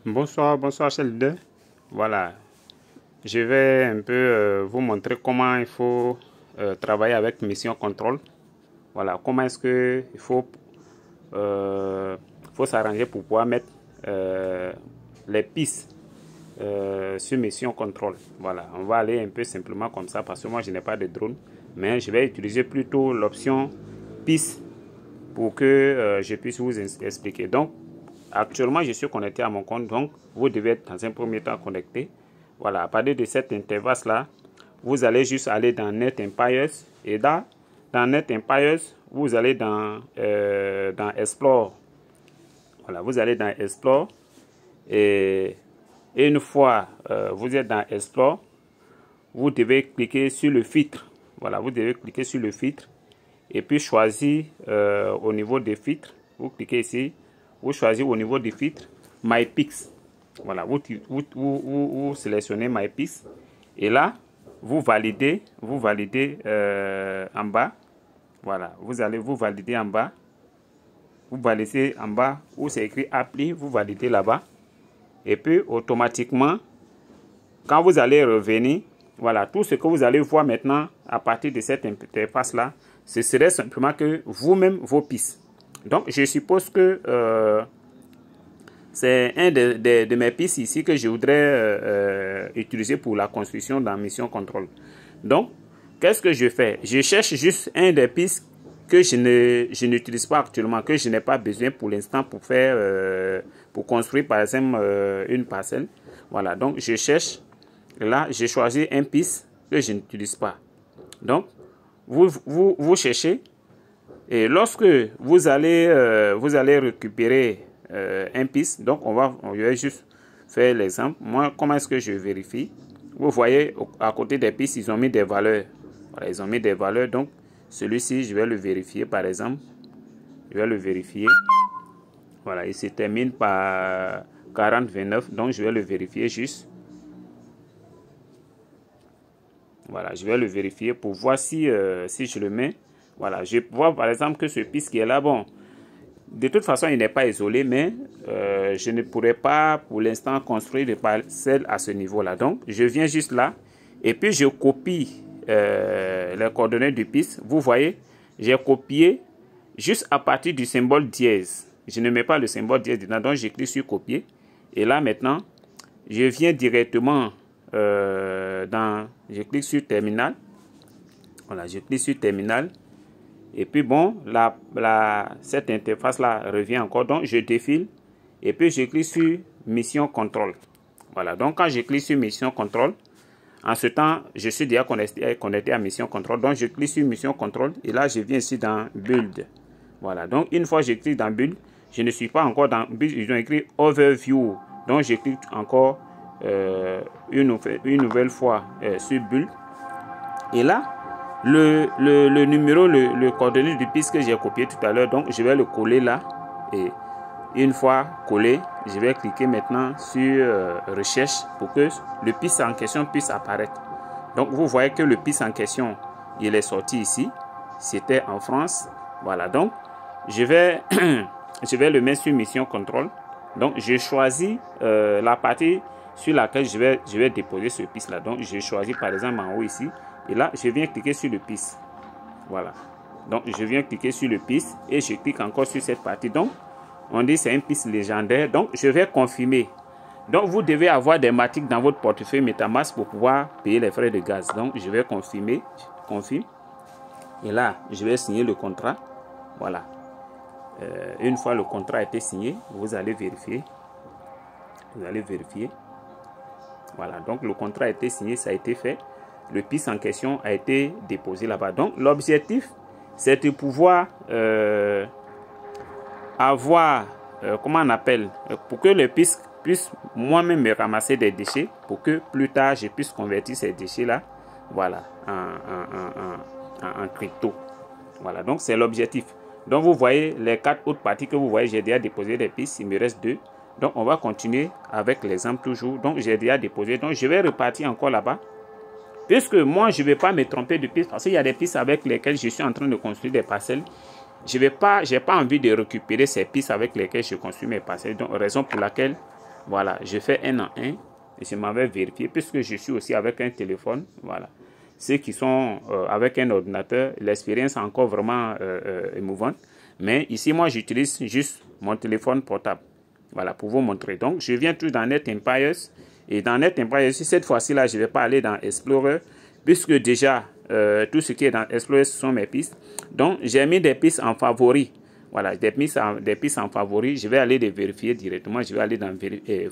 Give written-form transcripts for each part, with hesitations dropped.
Bonsoir, bonsoir, chers leaders. Voilà, je vais un peu vous montrer comment il faut travailler avec Mission Control. Voilà, comment est-ce que il faut s'arranger pour pouvoir mettre les pistes sur Mission Control. Voilà, on va aller un peu simplement comme ça parce que moi je n'ai pas de drone, mais je vais utiliser plutôt l'option piste pour que je puisse vous expliquer. Donc, actuellement, je suis connecté à mon compte, donc vous devez être dans un premier temps connecté. Voilà, à partir de cette interface-là, vous allez juste aller dans Net Empires et dans Net Empires, vous allez dans Explore. Voilà, vous allez dans Explore et une fois vous êtes dans Explore, vous devez cliquer sur le filtre. Voilà, vous devez cliquer sur le filtre et puis choisir au niveau des filtres. Vous cliquez ici. Vous choisissez au niveau des filtres MyPix. Voilà, vous sélectionnez MyPix et là vous validez en bas. Voilà, vous allez vous valider en bas. Vous validez en bas où c'est écrit appli, vous validez là-bas et puis automatiquement quand vous allez revenir, voilà, tout ce que vous allez voir maintenant à partir de cette interface là, ce serait simplement que vous-même vos pistes. Donc, je suppose que c'est un de mes pistes ici que je voudrais utiliser pour la construction dans Mission Control. Donc, qu'est-ce que je fais? Je cherche juste un des pistes que je n'utilise pas actuellement, que je n'ai pas besoin pour l'instant pour faire, pour construire par exemple une parcelle. Voilà, donc je cherche. Là, j'ai choisi un piste que je n'utilise pas. Donc, vous cherchez. Et lorsque vous allez récupérer un piste, donc je vais juste faire l'exemple. Moi, comment est-ce que je vérifie? Vous voyez, à côté des pistes, ils ont mis des valeurs. Voilà, ils ont mis des valeurs. Donc, celui-ci, je vais le vérifier, par exemple. Je vais le vérifier. Voilà, il se termine par 4029. Donc, je vais le vérifier juste. Voilà, je vais le vérifier pour voir si je le mets. Voilà, je vois par exemple que ce piste qui est là, bon, de toute façon, il n'est pas isolé, mais je ne pourrais pas pour l'instant construire des parcelles à ce niveau-là. Donc, je viens juste là et puis je copie les coordonnées du piste. Vous voyez, j'ai copié juste à partir du symbole dièse. Je ne mets pas le symbole dièse dedans, donc je clique sur copier. Et là, maintenant, je viens directement je clique sur terminal. Voilà, je clique sur terminal. Et puis bon, cette interface là revient encore. Donc je défile et puis je clique sur mission contrôle. Voilà, donc quand je clique sur mission contrôle, en ce temps, je suis déjà connecté à mission contrôle. Donc je clique sur mission contrôle et là je viens ici dans build. Voilà, donc une fois que je clique dans build, je ne suis pas encore dans build, ils ont écrit overview. Donc je clique encore une nouvelle fois sur build. Et là, le numéro, le coordonnée du piste que j'ai copié tout à l'heure, donc je vais le coller là. Et une fois collé, je vais cliquer maintenant sur recherche pour que le piste en question puisse apparaître. Donc vous voyez que le piste en question, il est sorti ici. C'était en France. Voilà, donc je vais le mettre sur mission contrôle. Donc je choisis la partie sur laquelle je vais déposer ce piste là. Donc je choisis par exemple en haut ici. Et là, je viens cliquer sur le piste. Voilà. Donc, je viens cliquer sur le piste et je clique encore sur cette partie. Donc, on dit c'est une piste légendaire. Donc, je vais confirmer. Donc, vous devez avoir des matiques dans votre portefeuille MetaMask pour pouvoir payer les frais de gaz. Donc, je vais confirmer. Je confirme. Et là, je vais signer le contrat. Voilà. Une fois le contrat a été signé, vous allez vérifier. Vous allez vérifier. Voilà. Donc, le contrat a été signé, ça a été fait. Le piste en question a été déposé là-bas. Donc, l'objectif, c'est de pouvoir avoir, comment on appelle, pour que le piste puisse moi-même me ramasser des déchets, pour que plus tard, je puisse convertir ces déchets-là, voilà, en crypto. Voilà, donc c'est l'objectif. Donc, vous voyez les 4 autres parties que vous voyez, j'ai déjà déposé des pistes, il me reste 2. Donc, on va continuer avec l'exemple toujours. Donc, j'ai déjà déposé. Donc, je vais repartir encore là-bas. Puisque moi, je ne vais pas me tromper de piste, parce qu'il y a des pistes avec lesquelles je suis en train de construire des parcelles. Je n'ai pas envie de récupérer ces pistes avec lesquelles je construis mes parcelles. Donc, raison pour laquelle Voilà, je fais un en un. Et je m'avais vérifié, puisque je suis aussi avec un téléphone. Voilà. Ceux qui sont avec un ordinateur, l'expérience est encore vraiment émouvante. Mais ici, moi, j'utilise juste mon téléphone portable. Voilà, pour vous montrer. Donc, je viens tout dans NetEmpires. Et dans NetEmpires, cette fois-ci, là, je ne vais pas aller dans Explorer, puisque déjà, tout ce qui est dans Explorer, ce sont mes pistes. Donc, j'ai mis des pistes en favoris. Voilà, des pistes en favoris. Je vais aller les vérifier directement. Je vais aller dans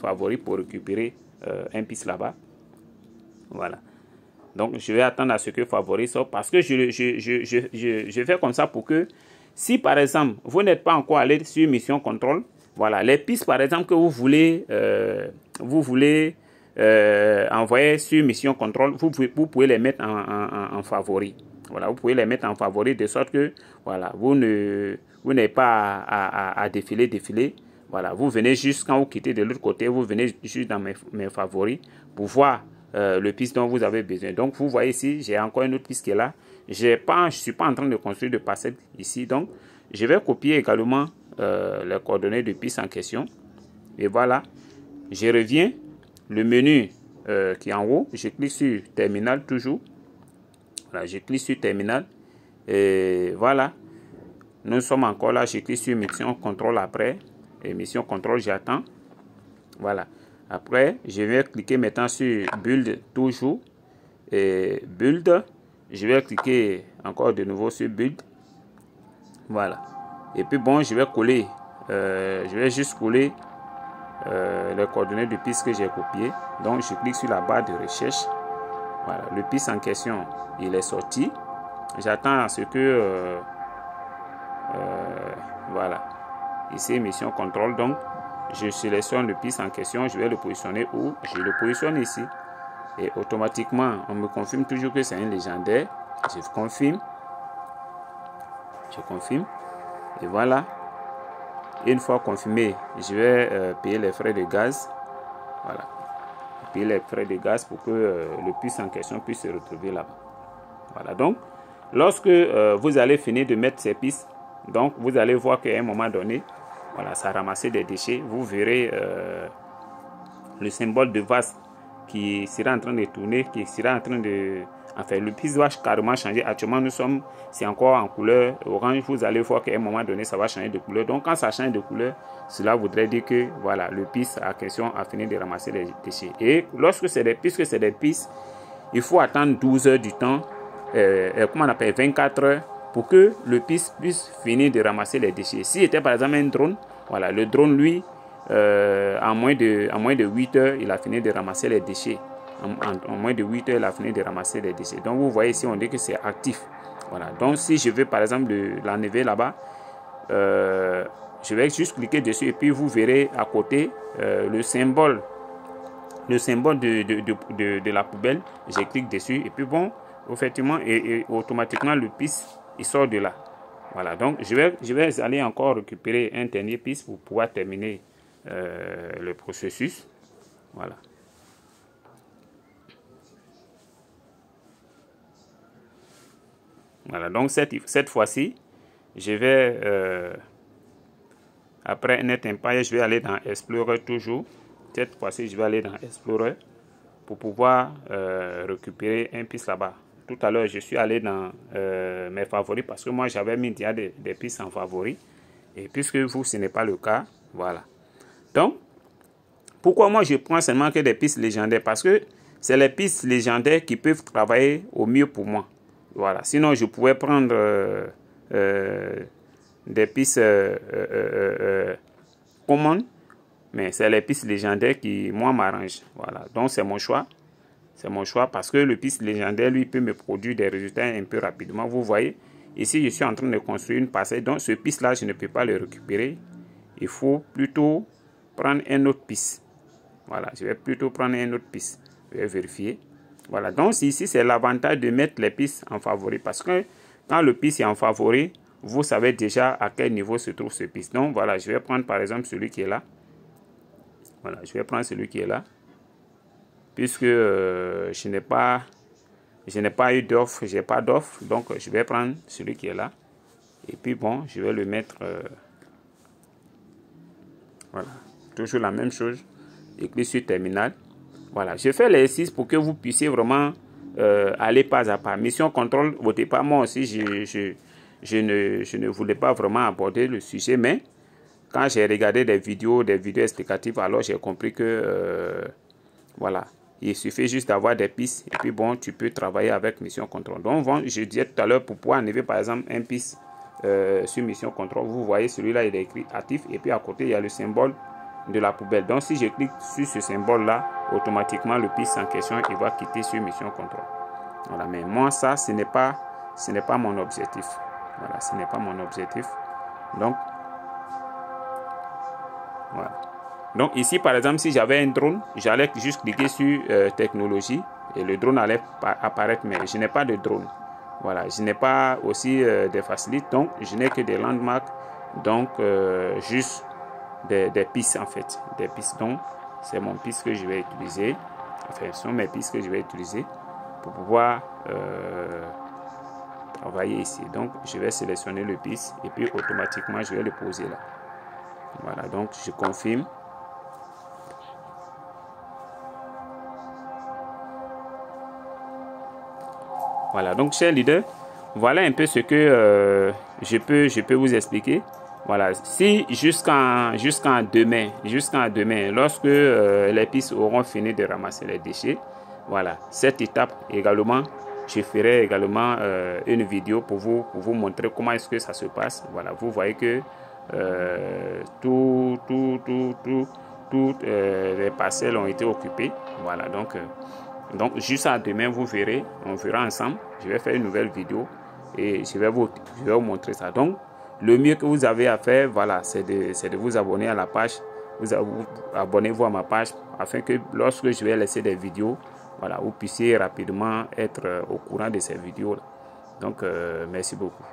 favoris pour récupérer un piste là-bas. Voilà. Donc, je vais attendre à ce que favoris sorte parce que je fais comme ça pour que si, par exemple, vous n'êtes pas encore allé sur mission contrôle, voilà, les pistes, par exemple, que vous voulez envoyer sur mission contrôle, vous pouvez les mettre en favori. Voilà, vous pouvez les mettre en favori de sorte que, voilà, vous n'avez pas à défiler. Voilà, vous venez juste, quand vous quittez de l'autre côté, vous venez juste dans mes favoris pour voir le piste dont vous avez besoin. Donc, vous voyez ici, j'ai encore une autre piste qui est là. Je ne suis pas en train de construire de parcelle ici. Donc, je vais copier également les coordonnées de piste en question. Et voilà, je reviens. Le menu qui est en haut, je clique sur terminal toujours. Voilà, je clique sur terminal. Et voilà, nous sommes encore là. Je clique sur mission contrôle après. Et mission contrôle, j'attends. Voilà. Après, je vais cliquer maintenant sur build toujours. Et build. Je vais cliquer encore de nouveau sur build. Voilà. Et puis bon, je vais coller. Je vais juste coller les coordonnées de piste que j'ai copiées. Donc, je clique sur la barre de recherche. Voilà. Le piste en question, il est sorti. J'attends à ce que... voilà. Ici, mission contrôle. Donc, je sélectionne le piste en question. Je vais le positionner où? Je le positionne ici. Et automatiquement, on me confirme toujours que c'est un légendaire. Je confirme. Je confirme. Et voilà. Et une fois confirmé, je vais payer les frais de gaz. Voilà. Payer les frais de gaz pour que le piste en question puisse se retrouver là-bas. Voilà. Donc, lorsque vous allez finir de mettre ces pistes, donc vous allez voir qu'à un moment donné, voilà, ça a ramassé des déchets. Vous verrez le symbole de vase qui sera en train de tourner, qui sera en train de... Enfin, le piste va carrément changer. Actuellement, c'est encore en couleur orange. Vous allez voir qu'à un moment donné, ça va changer de couleur. Donc, quand ça change de couleur, cela voudrait dire que, voilà, le piste à question a fini de ramasser les déchets. Et lorsque c'est des pistes, il faut attendre 12 heures du temps, comment on appelle, 24 heures, pour que le piste puisse finir de ramasser les déchets. Si c'était par exemple un drone, voilà, le drone, lui, en moins de 8 heures, il a fini de ramasser les déchets. En moins de 8 heures, il a fini de ramasser les déchets. Donc, vous voyez ici, on dit que c'est actif. Voilà. Donc, si je veux, par exemple, l'enlever là-bas, je vais juste cliquer dessus et puis vous verrez à côté le symbole de la poubelle. Je clique dessus et puis bon, effectivement, et automatiquement, le piste, il sort de là. Voilà. Donc, je vais aller encore récupérer un dernier piste pour pouvoir terminer le processus. Voilà. Voilà, donc cette fois-ci, je vais, après NetEmpire, je vais aller dans Explorer toujours. Cette fois-ci, je vais aller dans Explorer pour pouvoir récupérer un piste là-bas. Tout à l'heure, je suis allé dans mes favoris parce que moi, j'avais mis déjà des pistes en favoris. Et puisque vous, ce n'est pas le cas, voilà. Donc, pourquoi moi, je prends seulement que des pistes légendaires? Parce que c'est les pistes légendaires qui peuvent travailler au mieux pour moi. Voilà. Sinon, je pouvais prendre des pistes communes, mais c'est les pistes légendaires qui, moi, m'arrangent. Voilà. Donc, c'est mon choix. C'est mon choix parce que le piste légendaire, lui, peut me produire des résultats un peu rapidement. Vous voyez, ici, je suis en train de construire une parcelle. Donc, ce piste-là, je ne peux pas le récupérer. Il faut plutôt prendre un autre piste. Voilà. Je vais plutôt prendre un autre piste. Je vais vérifier. Voilà, donc ici, c'est l'avantage de mettre les pistes en favori parce que quand le piste est en favori, vous savez déjà à quel niveau se trouve ce piste. Donc, voilà, je vais prendre par exemple celui qui est là. Voilà, je vais prendre celui qui est là. Puisque je n'ai pas eu d'offre, je n'ai pas d'offre. Donc, je vais prendre celui qui est là. Et puis, bon, je vais le mettre... voilà, toujours la même chose. Je clique sur terminal. Voilà, je fais l'exercice pour que vous puissiez vraiment aller pas à pas. Mission contrôle, au départ, moi aussi, je ne voulais pas vraiment aborder le sujet, mais quand j'ai regardé des vidéos explicatives, alors j'ai compris que, voilà, il suffit juste d'avoir des pistes et puis bon, tu peux travailler avec mission contrôle. Donc, je disais tout à l'heure, pour pouvoir enlever par exemple un piste sur mission contrôle, vous voyez celui-là, il est écrit actif et puis à côté, il y a le symbole de la poubelle. Donc, si je clique sur ce symbole-là, automatiquement, le piste en question, il va quitter sur mission contrôle. Voilà, mais moi, ça, ce n'est pas mon objectif. Voilà, ce n'est pas mon objectif. Donc, voilà. Donc ici, par exemple, si j'avais un drone, j'allais juste cliquer sur technologie et le drone allait apparaître, mais je n'ai pas de drone. Voilà, je n'ai pas aussi des facilités, donc je n'ai que des landmarks, donc juste des pistes en fait. Des pistes, donc c'est mon piste que je vais utiliser. Enfin, ce sont mes pistes que je vais utiliser pour pouvoir travailler ici. Donc je vais sélectionner le piste et puis automatiquement je vais le poser là. Voilà, donc je confirme. Voilà, donc chers leaders, voilà un peu ce que je peux vous expliquer. Voilà, si jusqu'à demain, lorsque les pistes auront fini de ramasser les déchets, voilà, cette étape également, je ferai également une vidéo pour vous montrer comment est-ce que ça se passe. Voilà, vous voyez que toutes les parcelles ont été occupées. Voilà, donc jusqu'à demain, vous verrez, on verra ensemble. Je vais faire une nouvelle vidéo et je vais vous montrer ça. Donc, le mieux que vous avez à faire, voilà, c'est de vous abonner à la page. Abonnez-vous à ma page afin que lorsque je vais laisser des vidéos, voilà, vous puissiez rapidement être au courant de ces vidéos-là. Donc, merci beaucoup.